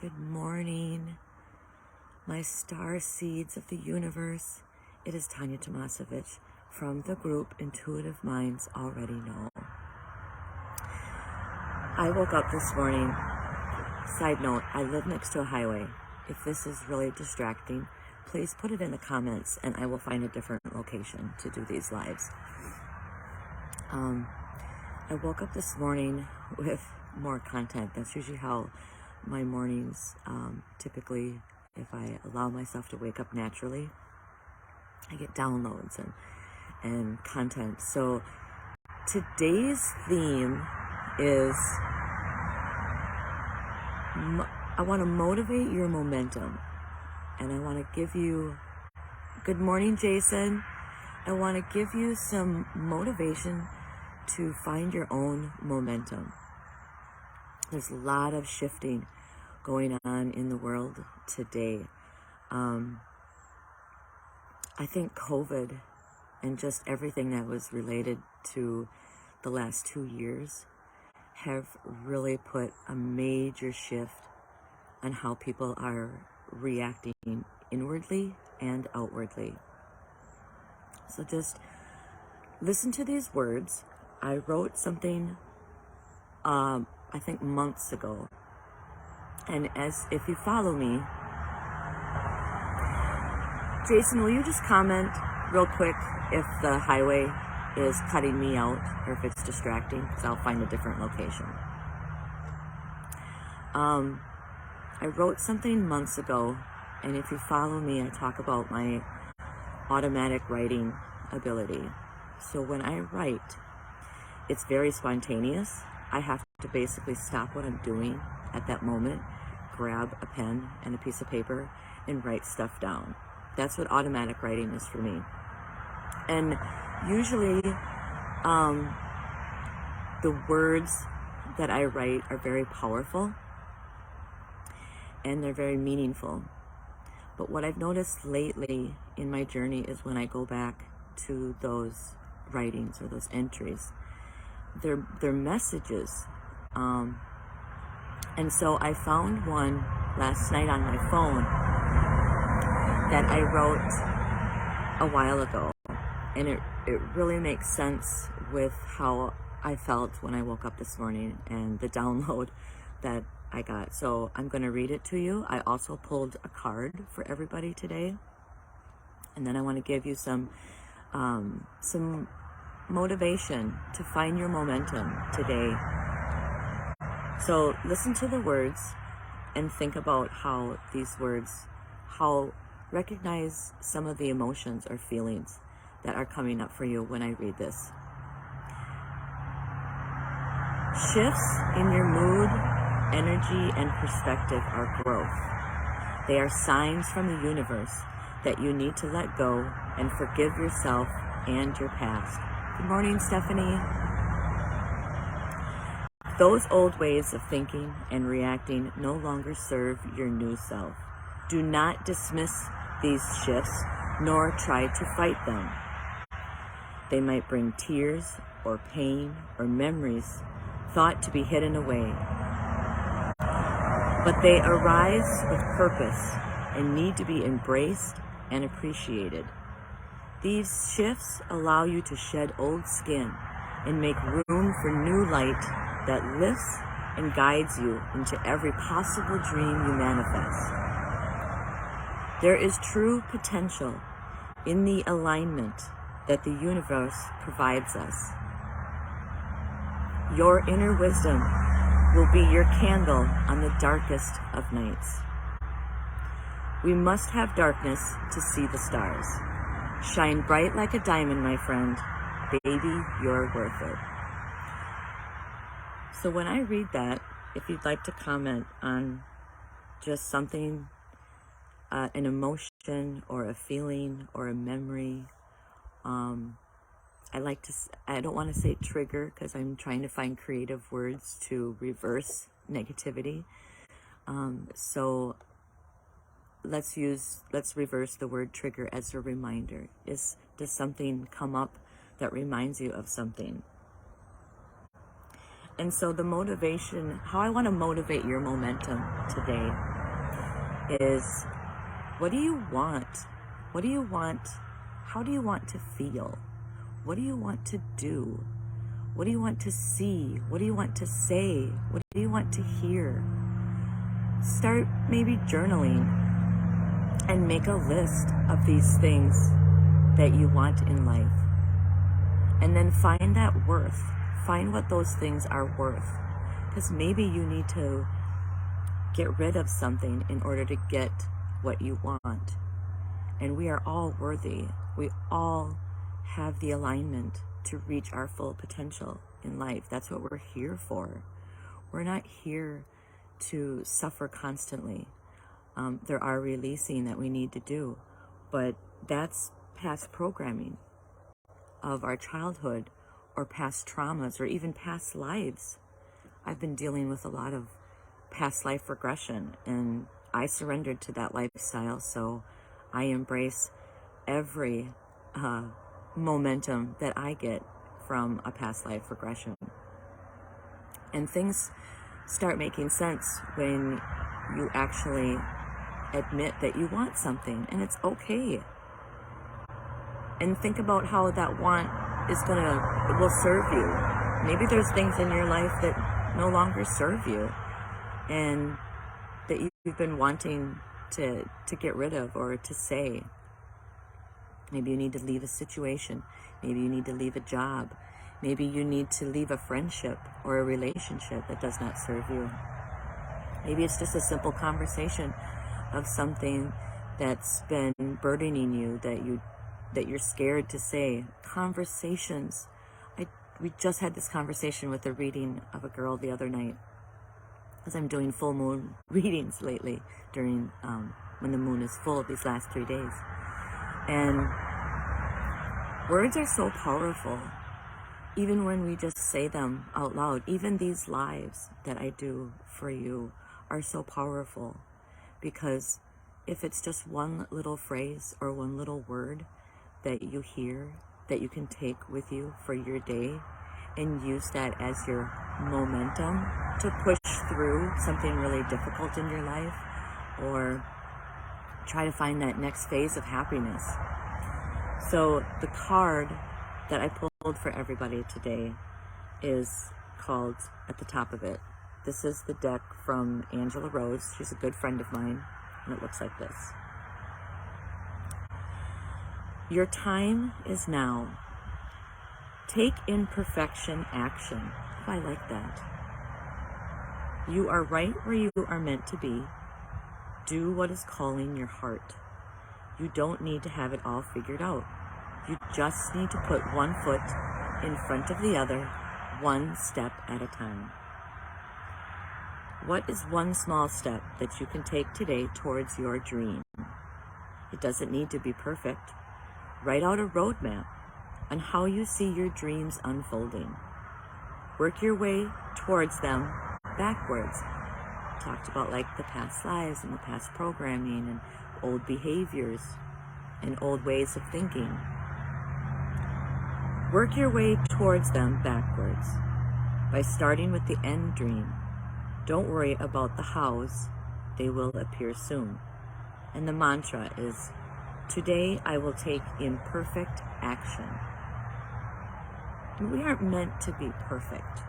Good morning, my star seeds of the universe. It is Tanya Tomasovich from the group Intuitive Minds Already Know. I woke up this morning. Side note, I live next to a highway. If this is really distracting, please put it in the comments and I will find a different location to do these lives. I woke up this morning with more content. That's usually how my mornings, typically, if I allow myself to wake up naturally, I get downloads and content. So today's theme is I want to motivate your momentum, and I want to give you, good morning, Jason. I want to give you some motivation to find your own momentum. There's a lot of shifting going on in the world today. I think COVID and just everything that was related to the last 2 years have really put a major shift on how people are reacting inwardly and outwardly. So just listen to these words. I wrote something I think months ago, and if you follow me, Jason, will you just comment real quick if the highway is cutting me out or if it's distracting, because I'll find a different location. I wrote something months ago, and if you follow me, I talk about my automatic writing ability. So when I write, it's very spontaneous. I have to basically stop what I'm doing at that moment, grab a pen and a piece of paper, and write stuff down. That's what automatic writing is for me. And usually, the words that I write are very powerful and they're very meaningful. But what I've noticed lately in my journey is when I go back to those writings or those entries, they're messages. And so I found one last night on my phone that I wrote a while ago, and it really makes sense with how I felt when I woke up this morning and the download that I got. So I'm going to read it to you. I also pulled a card for everybody today, and then I want to give you some motivation to find your momentum today. So listen to the words and think about how these words, recognize some of the emotions or feelings that are coming up for you when I read this. Shifts in your mood, energy, and perspective are growth. They are signs from the universe that you need to let go and forgive yourself and your past. Good morning, Stephanie. Those old ways of thinking and reacting no longer serve your new self. Do not dismiss these shifts, nor try to fight them. They might bring tears or pain or memories thought to be hidden away. But they arise with purpose and need to be embraced and appreciated. These shifts allow you to shed old skin and make room for new light that lifts and guides you into every possible dream you manifest. There is true potential in the alignment that the universe provides us. Your inner wisdom will be your candle on the darkest of nights. We must have darkness to see the stars. Shine bright like a diamond, my friend. Baby, you're worth it. So when I read that, if you'd like to comment on just something, an emotion or a feeling or a memory, I don't want to say trigger because I'm trying to find creative words to reverse negativity. So let's reverse the word trigger as a reminder. Does something come up that reminds you of something? And so the motivation, how I want to motivate your momentum today is, what do you want? What do you want? How do you want to feel? What do you want to do? What do you want to see? What do you want to say? What do you want to hear? Start maybe journaling and make a list of these things that you want in life. And then find that worth. Find what those things are worth. Because maybe you need to get rid of something in order to get what you want. And we are all worthy. We all have the alignment to reach our full potential in life. That's what we're here for. We're not here to suffer constantly. There are releasing that we need to do, but that's past programming of our childhood or past traumas or even past lives. I've been dealing with a lot of past life regression, and I surrendered to that lifestyle, so I embrace every momentum that I get from a past life regression. And things start making sense when you actually admit that you want something, and it's okay. And think about how that want will serve you. Maybe there's things in your life that no longer serve you and that you've been wanting to get rid of or to say. Maybe you need to leave a situation. Maybe you need to leave a job. Maybe you need to leave a friendship or a relationship that does not serve you. Maybe it's just a simple conversation of something that's been burdening you that you're scared to say. Conversations. We just had this conversation with a reading of a girl the other night, because I'm doing full moon readings lately during when the moon is full these last 3 days. And words are so powerful, even when we just say them out loud. Even these lives that I do for you are so powerful, because if it's just one little phrase or one little word that you hear, that you can take with you for your day and use that as your momentum to push through something really difficult in your life, or try to find that next phase of happiness. So the card that I pulled for everybody today is called, at the top of it, this is the deck from Angela Rose. She's a good friend of mine, and it looks like this. Your time is now. Take imperfection action. Oh, I like that. You are right where you are meant to be. Do what is calling your heart. You don't need to have it all figured out. You just need to put one foot in front of the other, one step at a time. What is one small step that you can take today towards your dream? It doesn't need to be perfect. Write out a roadmap on how you see your dreams unfolding. Work your way towards them backwards. Talked about like the past lives and the past programming and old behaviors and old ways of thinking. Work your way towards them backwards by starting with the end dream. Don't worry about the hows, they will appear soon. And the mantra is, today I will take imperfect action. We aren't meant to be perfect.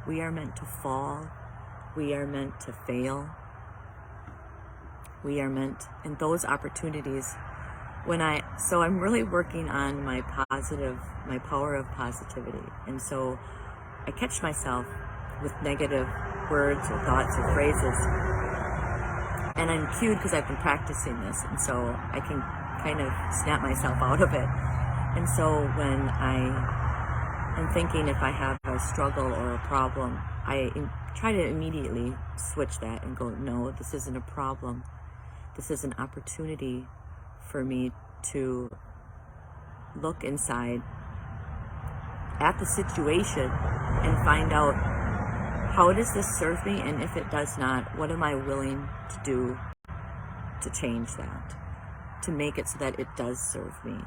We are meant to fall. We are meant to fail. We are meant in those opportunities so I'm really working on my power of positivity. And so I catch myself with negative words or thoughts or phrases. And I'm cued because I've been practicing this. And so I can kind of snap myself out of it. And so when I am thinking if I have a struggle or a problem, I try to immediately switch that and go, no, this isn't a problem. This is an opportunity for me to look inside at the situation and find out, how does this serve me? And if it does not, what am I willing to do to change that, to make it so that it does serve me?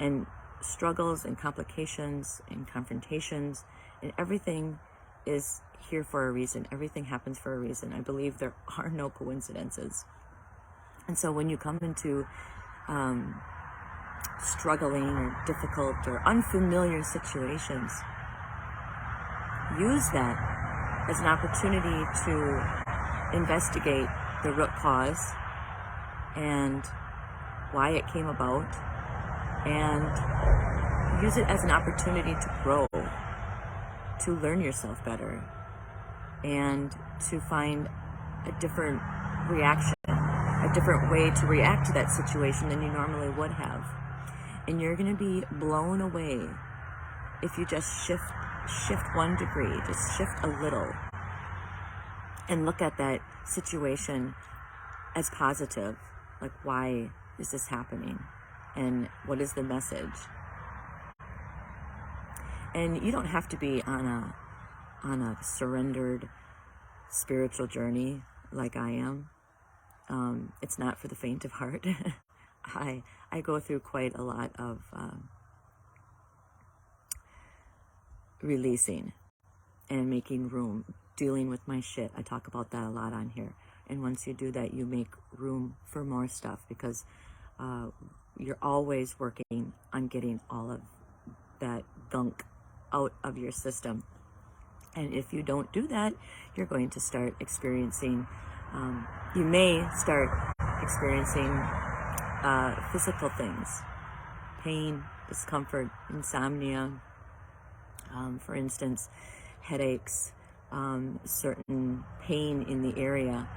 And struggles and complications and confrontations and everything is here for a reason. Everything happens for a reason. I believe there are no coincidences. And so when you come into struggling or difficult or unfamiliar situations, use that as an opportunity to investigate the root cause and why it came about, and use it as an opportunity to grow, to learn yourself better, and to find a different reaction, a different way to react to that situation than you normally would have. And you're going to be blown away if you just shift 1 degree, just shift a little, and look at that situation as positive. Like, why is this happening? And what is the message? And you don't have to be on a surrendered spiritual journey like I am. It's not for the faint of heart. I go through quite a lot of releasing and making room, dealing with my shit. I talk about that a lot on here. And once you do that, you make room for more stuff, because you're always working on getting all of that gunk out of your system. And if you don't do that, you're going to start experiencing, you may start experiencing physical things, pain, discomfort, insomnia, for instance, headaches, certain pain in the area.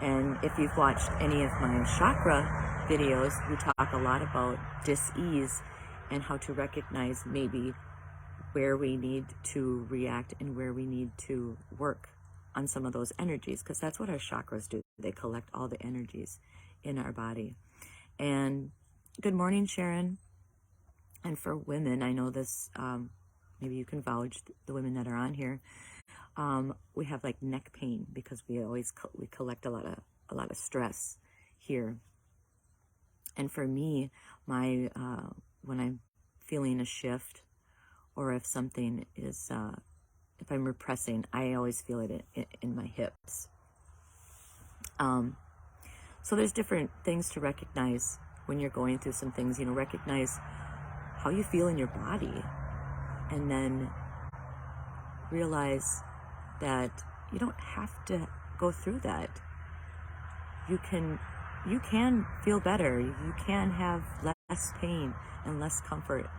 And if you've watched any of my chakra videos, we talk a lot about dis-ease and how to recognize maybe where we need to react and where we need to work on some of those energies, because that's what our chakras do. They collect all the energies in our body. And good morning, Sharon. And for women, I know this, maybe you can vouch, the women that are on here, we have like neck pain because we collect a lot of stress here. And for me, my when I'm feeling a shift, or if something is, if I'm repressing, I always feel it in my hips. So there's different things to recognize when you're going through some things. Recognize how you feel in your body, and then realize that you don't have to go through that. You can feel better. You can have less pain and less comfort.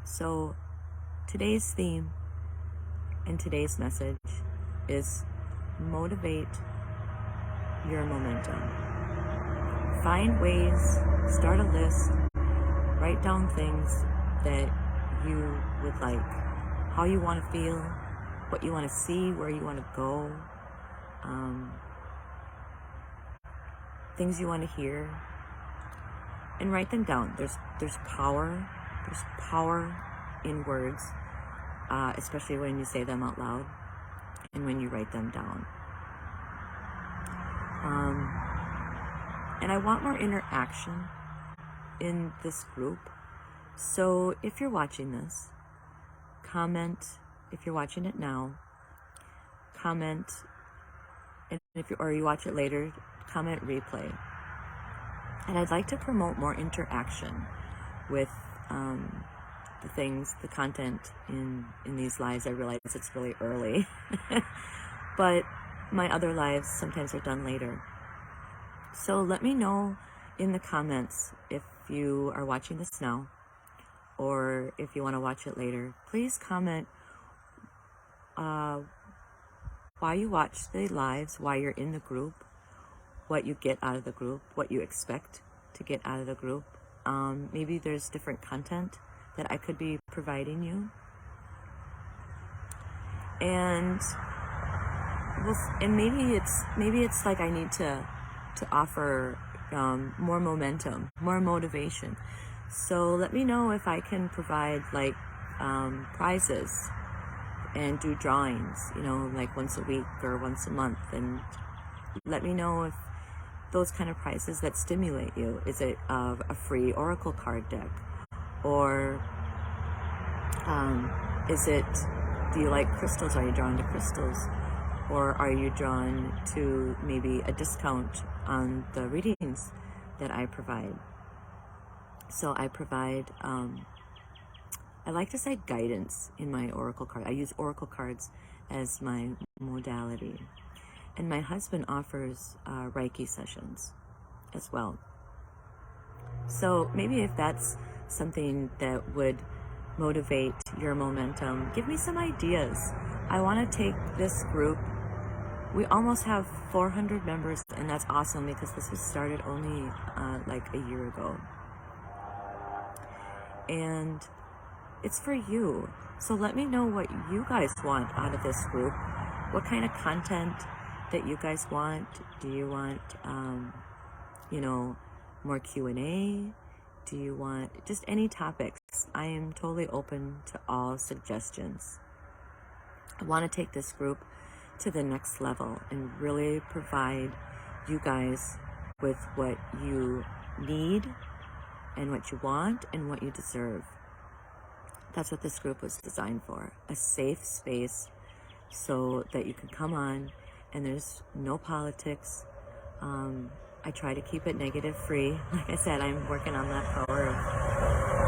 So today's theme and today's message is motivate your momentum. Find ways, start a list, write down things that you would like, how you want to feel, what you want to see, where you want to go, things you want to hear, and write them down. There's power in words, especially when you say them out loud and when you write them down. And I want more interaction in this group. So if you're watching this, comment. If you're watching it now, comment. And or you watch it later, comment replay. And I'd like to promote more interaction with the content in these lives. I realize it's really early, but my other lives sometimes are done later. So let me know in the comments if you are watching this now, or if you want to watch it later. Please comment why you watch the lives, why you're in the group, what you get out of the group, what you expect to get out of the group. Maybe there's different content that I could be providing you. And maybe it's like I need to offer more momentum, more motivation. So let me know if I can provide like prizes and do drawings, like once a week or once a month, and let me know if those kind of prizes that stimulate you. Is it a free oracle card deck, or Is it, do you like crystals? Are you drawn to crystals? Or are you drawn to maybe a discount on the readings that I provide? So I provide, I like to say guidance in my oracle card. I use oracle cards as my modality. And my husband offers Reiki sessions as well. So maybe if that's something that would motivate your momentum, give me some ideas. I want to take this group. We almost have 400 members, and that's awesome because this was started only like a year ago. And it's for you. So let me know what you guys want out of this group. What kind of content that you guys want. Do you want, you know, more Q&A? Do you want just any topics? I am totally open to all suggestions. I want to take this group to the next level and really provide you guys with what you need and what you want and what you deserve. That's what this group was designed for. A safe space so that you can come on and there's no politics. I try to keep it negative free. Like I said, I'm working on that power of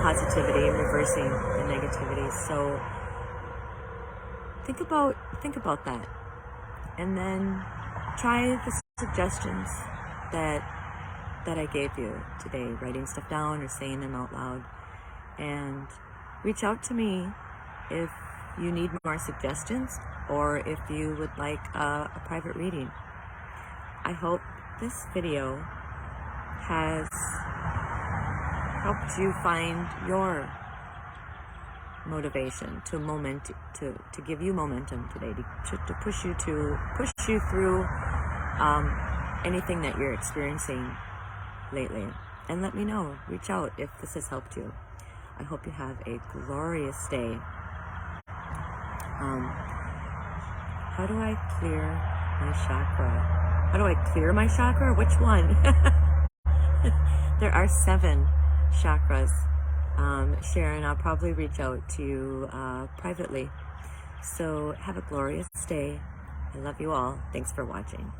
positivity and reversing the negativity. So think about that. And then try the suggestions that I gave you today, writing stuff down or saying them out loud. And reach out to me if you need more suggestions or if you would like a private reading. I hope this video has helped you find your motivation to give you momentum today, to push you through anything that you're experiencing lately. And let me know, reach out if this has helped you. I hope you have a glorious day. How do I clear my chakra? How do I clear my chakra? Which one? There are 7 chakras. Sharon, I'll probably reach out to you privately. So have a glorious day. I love you all. Thanks for watching.